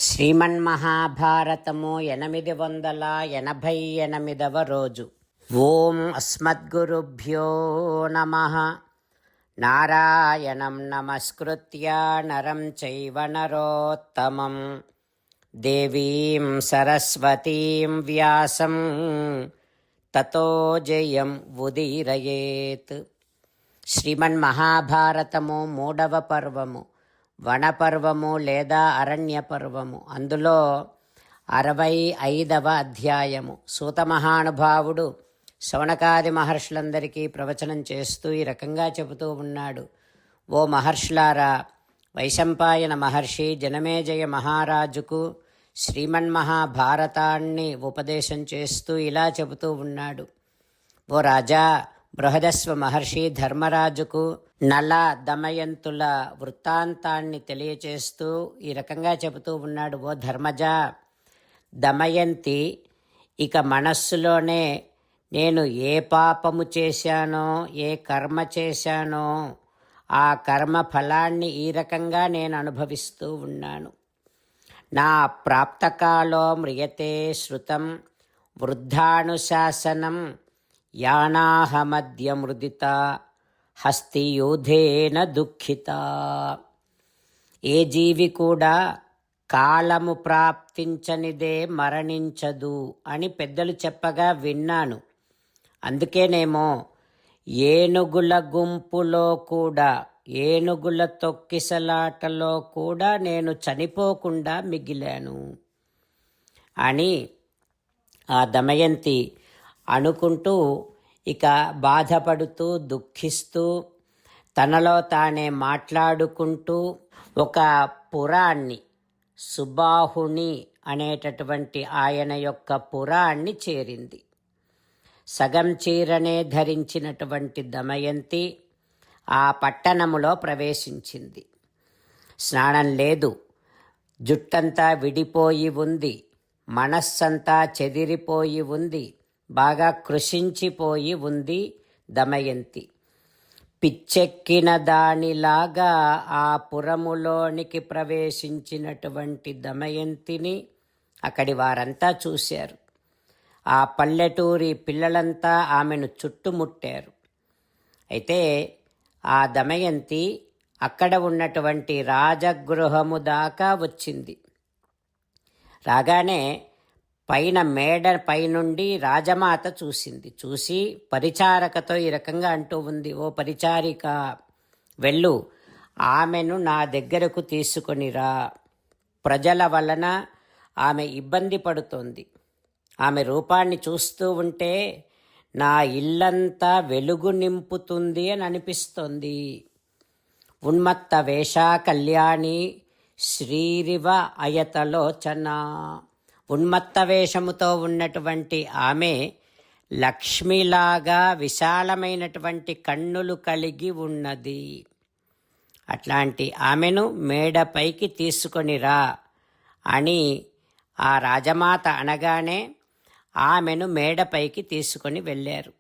శ్రీమన్మహాభారతము 888వ రోజు. ఓం అస్మద్గురుభ్యో నమః. నారాయణం నమస్కృత్య నరం చైవ నరోత్తమం దేవీం సరస్వతీం వ్యాసం తతో జయం ఉదీరయేత్. శ్రీమన్మహాభారతము 3వ పర్వము, వనపర్వము లేదా అరణ్య పర్వము. అందులో 65వ అధ్యాయము. సూత మహానుభావుడు శౌనకాది మహర్షులందరికీ ప్రవచనం చేస్తూ ఈ రకంగా చెబుతూ ఉన్నాడు. ఓ మహర్షులారా, వైశంపాయన మహర్షి జనమేజయ మహారాజుకు శ్రీమన్మహాభారతాన్ని ఉపదేశం చేస్తూ ఇలా చెబుతూ ఉన్నాడు. ఓ రాజా, బృహదస్వ మహర్షి ధర్మరాజుకు నల దమయంతుల వృత్తాంతాన్ని తెలియచేస్తూ ఈ రకంగా చెబుతూ ఉన్నాడు. ఓ ధర్మజ, దమయంతి ఇక మనస్సులోనే నేను ఏ పాపము చేశానో, ఏ కర్మ చేశానో ఆ కర్మ ఫలాన్ని ఈ రకంగా నేను అనుభవిస్తూ ఉన్నాను. నా ప్రాప్తకాలో మ్రియతే శృతం వృద్ధానుశాసనం యానాహమద్య మృదిత హస్తియూధేన దుఃఖిత. ఏ జీవి కూడా కాలము ప్రాప్తించనిదే మరణించదు అని పెద్దలు చెప్పగా విన్నాను. అందుకేనేమో ఏనుగుల గుంపులో కూడా, ఏనుగుల తొక్కిసలాటలో కూడా నేను చనిపోకుండా మిగిలాను అని ఆ దమయంతి అనుకుంటూ ఇక బాధపడుతూ దుఃఖిస్తూ తనలో తానే మాట్లాడుకుంటూ ఒక పురాన్ని, సుబాహుని అనేటటువంటి ఆయన యొక్క పురాన్ని చేరింది. సగం చీరనే ధరించినటువంటి దమయంతి ఆ పట్టణములో ప్రవేశించింది. స్నానం లేదు, జుట్టంతా విడిపోయి ఉంది, మనస్సంతా చెదిరిపోయి ఉంది, బాగా కృషించిపోయి ఉంది దమయంతి. పిచ్చెక్కిన దానిలాగా ఆ పురములోనికి ప్రవేశించినటువంటి దమయంతిని అక్కడి వారంతా చూశారు. ఆ పల్లెటూరి పిల్లలంతా ఆమెను చుట్టుముట్టారు. అయితే ఆ దమయంతి అక్కడ ఉన్నటువంటి రాజగృహము దాకా వచ్చింది. రాగానే పైన మేడ పైనుండి రాజమాత చూసింది. చూసి పరిచారకతో ఈ రకంగా అంటూ ఉంది. ఓ పరిచారిక, వెళ్ళు, ఆమెను నా దగ్గరకు తీసుకొనిరా. ప్రజల వలన ఆమె ఇబ్బంది పడుతోంది. ఆమె రూపాన్ని చూస్తూ ఉంటే నా ఇల్లంతా వెలుగు నింపుతుంది అని అనిపిస్తోంది. ఉన్మత్త వేషా కళ్యాణి శ్రీరివ అయతలోచన. ఉన్మత్త వేషముతో ఉన్నటువంటి ఆమె లక్ష్మిలాగా విశాలమైనటువంటి కన్నులు కలిగి ఉన్నది. అట్లాంటి ఆమెను మేడపైకి తీసుకొనిరా అని ఆ రాజమాత అనగానే ఆమెను మేడపైకి తీసుకొని వెళ్ళారు.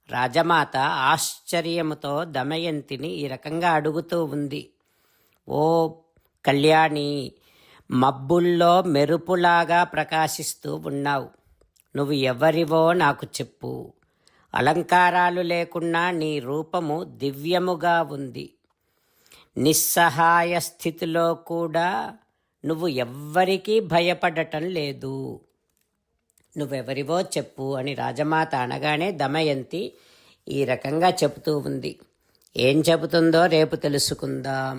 రాజమాత ఆశ్చర్యముతో దమయంతిని ఈ రకంగా అడుగుతూ ఉంది. ఓ కళ్యాణి, మబ్బుల్లో మెరుపులాగా ప్రకాశిస్తూ ఉన్నావు. నువ్వు ఎవరివో నాకు చెప్పు. అలంకారాలు లేకున్నా నీ రూపము దివ్యముగా ఉంది. నిస్సహాయ స్థితిలో కూడా నువ్వు ఎవ్వరికీ భయపడటం లేదు. నువ్వెవరివో చెప్పు అని రాజమాత అనగానే దమయంతి ఈ రకంగా చెబుతూ ఉంది. ఏం చెబుతుందో రేపు తెలుసుకుందాం.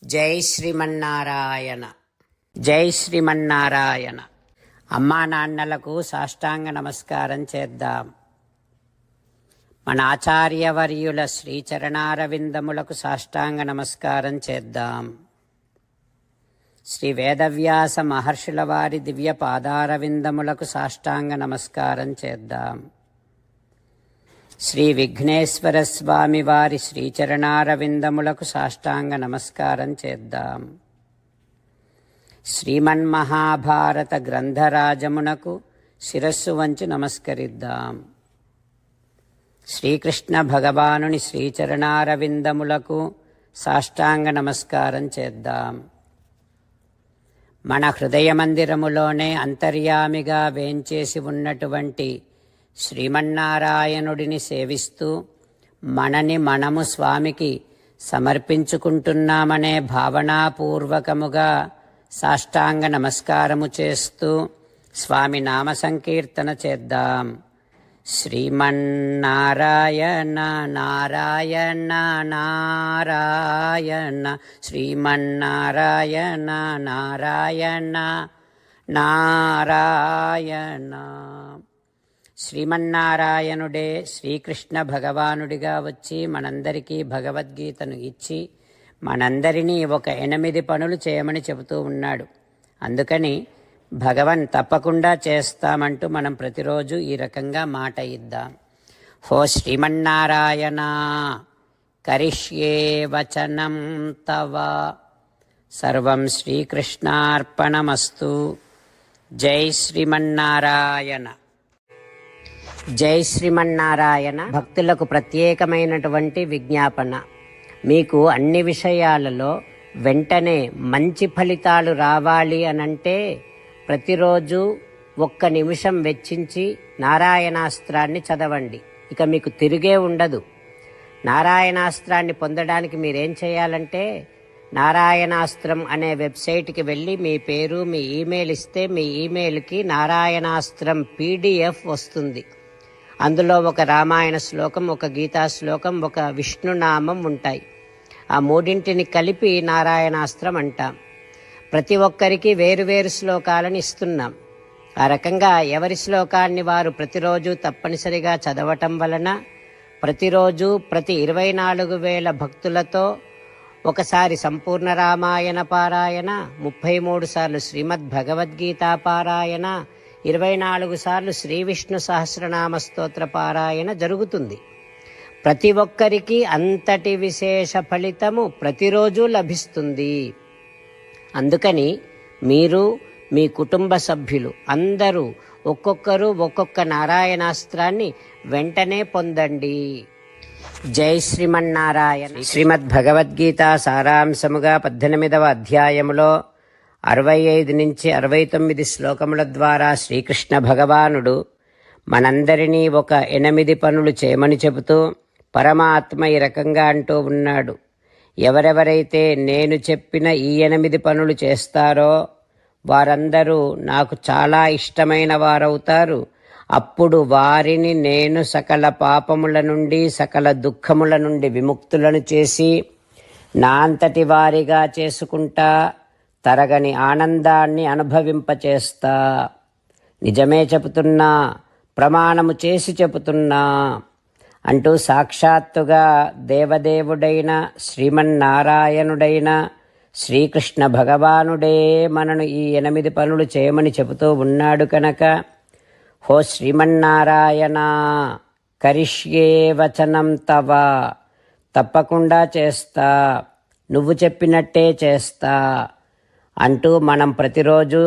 జై శ్రీమన్నారాయణ. జై శ్రీమన్నారాయణ. అమ్మా నాన్నలకు సాష్టాంగ నమస్కారం చేద్దాం. మన ఆచార్యవర్యుల శ్రీచరణారవిందములకు సాష్టాంగ నమస్కారం చేద్దాం. శ్రీ వేదవ్యాస మహర్షుల వారి దివ్య పాదారవిందములకు సాష్టాంగ నమస్కారం చేద్దాం. శ్రీ విఘ్నేశ్వర స్వామి వారి శ్రీచరణారవిందములకు సాష్టాంగ నమస్కారం చేద్దాం. శ్రీమన్మహాభారత గ్రంథరాజమునకు శిరస్సు వంచి నమస్కరిద్దాం. శ్రీకృష్ణ భగవానుని శ్రీచరణారవిందములకు సాష్టాంగ నమస్కారం చేద్దాం. మన హృదయ మందిరములోనే అంతర్యామిగా వేంచేసి ఉన్నటువంటి శ్రీమన్నారాయణుడిని సేవిస్తూ మనని మనము స్వామికి సమర్పించుకుంటున్నామనే భావనాపూర్వకముగా సాష్టాంగ నమస్కారము చేస్తూ స్వామి నామ సంకీర్తన చేద్దాం. శ్రీమన్నారాయణ నారాయణ నారాయణ శ్రీమన్నారాయణ నారాయణ నారాయణ. శ్రీమన్నారాయణుడే శ్రీకృష్ణ భగవానుడిగా వచ్చి మనందరికీ భగవద్గీతను ఇచ్చి మనందరినీ ఒక 8 పనులు చేయమని చెబుతూ ఉన్నాడు. అందుకని భగవన్ తప్పకుండా చేస్తామంటూ మనం ప్రతిరోజు ఈ రకంగా మాట ఇద్దాం. హో శ్రీమన్నారాయణ కరిష్యే వచనం తవ సర్వం శ్రీకృష్ణార్పణమస్తు. జై శ్రీమన్నారాయణ. జై శ్రీమన్నారాయణ. భక్తులకు ప్రత్యేకమైనటువంటి విజ్ఞాపన. మీకు అన్ని విషయాలలో వెంటనే మంచి ఫలితాలు రావాలి అనంటే ప్రతిరోజు 1 నిమిషం వెచ్చించి నారాయణాస్త్రాన్ని చదవండి. ఇక మీకు తిరిగే ఉండదు. నారాయణాస్త్రాన్ని పొందడానికి మీరేం చేయాలంటే నారాయణాస్త్రం అనే వెబ్సైట్కి వెళ్ళి మీ పేరు మీ ఈమెయిల్ ఇస్తే మీ ఈమెయిల్కి నారాయణాస్త్రం PDF వస్తుంది. అందులో ఒక రామాయణ శ్లోకం, ఒక గీతా శ్లోకం, ఒక విష్ణునామం ఉంటాయి. ఆ 3ంటిని కలిపి నారాయణాస్త్రం అంటాం. ప్రతి ఒక్కరికి వేరువేరు శ్లోకాలను ఇస్తున్నాం. ఆ రకంగా ఎవరి శ్లోకాన్ని వారు ప్రతిరోజు తప్పనిసరిగా చదవటం వలన ప్రతిరోజు ప్రతి 24,000 భక్తులతో ఒకసారి సంపూర్ణ రామాయణ పారాయణ, 33 సార్లు శ్రీమద్ భగవద్గీత పారాయణ, 24 సార్లు శ్రీ విష్ణు సహస్రనామ స్తోత్ర పారాయణ జరుగుతుంది. ప్రతి ఒక్కరికి అంతటి విశేష ఫలితము ప్రతిరోజు లభిస్తుంది. అందుకని మీరు మీ కుటుంబ సభ్యులు అందరూ ఒక్కొక్కరు ఒక్కొక్క నారాయణాస్త్రాన్ని వెంటనే పొందండి. జై శ్రీమన్నారాయణ. శ్రీమద్ భగవద్గీత సారాంశముగా 18వ అధ్యాయములో 65 నుంచి 69 శ్లోకముల ద్వారా శ్రీకృష్ణ భగవానుడు మనందరినీ ఒక 8 పనులు చేయమని చెబుతూ పరమాత్మ ఈ రకంగా అంటూ ఉన్నాడు. ఎవరెవరైతే నేను చెప్పిన ఈ 8 పనులు చేస్తారో వారందరూ నాకు చాలా ఇష్టమైన వారవుతారు. అప్పుడు వారిని నేను సకల పాపముల నుండి సకల దుఃఖముల నుండి విముక్తులను చేసి నా అంతటి వారిగా చేసుకుంటా, తరగని ఆనందాన్ని అనుభవింపచేస్తా. నిజమే చెబుతున్నా, ప్రమాణము చేసి చెబుతున్నా అంటూ సాక్షాత్తుగా దేవదేవుడైన శ్రీమన్నారాయణుడైన శ్రీకృష్ణ భగవానుడే మనను ఈ 8 పనులు చేయమని చెబుతూ ఉన్నాడు కనుక హో శ్రీమన్నారాయణ కరిష్యే వచనం తవ, తప్పకుండా చేస్తా, నువ్వు చెప్పినట్టే చేస్తా అంటూ మనం ప్రతిరోజు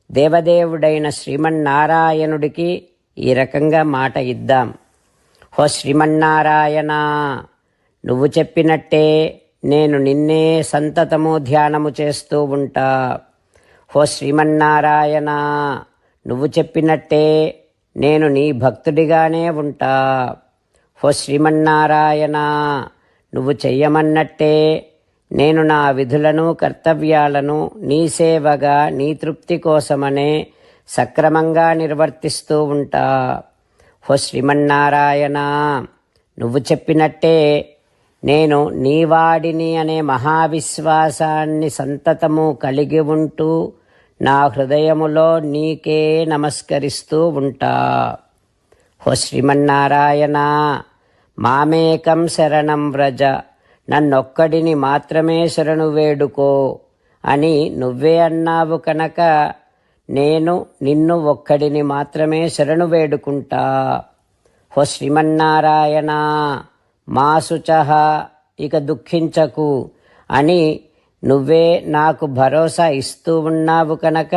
దేవదేవుడైన శ్రీమన్నారాయణుడికి ఈ రకంగా మాట ఇద్దాం. హో శ్రీమన్నారాయణ, నువ్వు చెప్పినట్టే నేను నిన్నే సంతతము ధ్యానము చేస్తూ ఉంటా. హో శ్రీమన్నారాయణ, నువ్వు చెప్పినట్టే నేను నీ భక్తుడిగానే ఉంటా. హో శ్రీమన్నారాయణ, నువ్వు చెయ్యమన్నట్టే నేను నా విధులను కర్తవ్యాలను నీ సేవగా నీ తృప్తి కోసమనే సక్రమంగా నిర్వర్తిస్తూ ఉంటా. హో శ్రీమన్నారాయణ, నువ్వు చెప్పినట్టే నేను నీవాడిని అనే మహావిశ్వాసాన్ని సంతతము కలిగి ఉంటూ నా హృదయములో నీకే నమస్కరిస్తూ ఉంటా. హో శ్రీమన్నారాయణ, మామేకం శరణం వ్రజ, నన్నొక్కడిని మాత్రమే శరణు వేడుకో అని నువ్వే అన్నావు కనుక నేను నిన్ను ఒక్కడిని మాత్రమే శరణు వేడుకుంటా. హో శ్రీమన్నారాయణ, మా శుచః, ఇక దుఃఖించకు అని నువ్వే నాకు భరోసా ఇస్తూ ఉన్నావు కనుక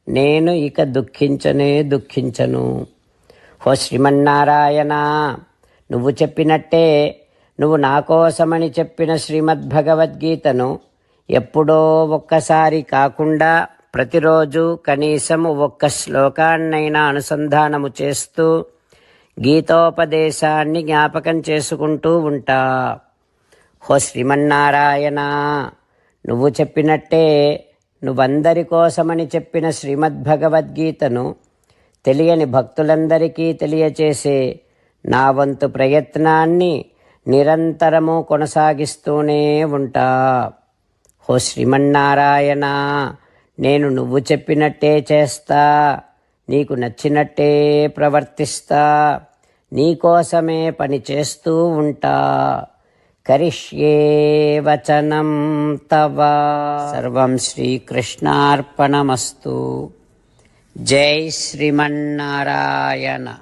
నేను ఇక దుఃఖించను. హో శ్రీమన్నారాయణ, నువ్వు చెప్పినట్టే నువ్వు నా కోసమని చెప్పిన శ్రీమద్భగవద్గీతను ఎప్పుడో ఒక్కసారి కాకుండా ప్రతిరోజు కనీసం ఒక్క శ్లోకాన్నైనా అనుసంధానము చేస్తూ గీతోపదేశాన్ని జ్ఞాపకం చేసుకుంటూ ఉంటా. హో శ్రీమన్నారాయణ, నువ్వు చెప్పినట్టే నువ్వందరి కోసమని చెప్పిన శ్రీమద్భగవద్గీతను తెలియని భక్తులందరికీ తెలియచేసే నా వంతు ప్రయత్నాన్ని నిరంతరము కొనసాగిస్తూనే ఉంటా. హో శ్రీమన్నారాయణ, నేను నువ్వు చెప్పినట్టే చేస్తా, నీకు నచ్చినట్టే ప్రవర్తిస్తా, నీకోసమే పని చేస్తూ ఉంటా. కరిష్యే వచనం తవ. సర్వం శ్రీకృష్ణార్పణమస్తు. జై శ్రీమన్నారాయణ.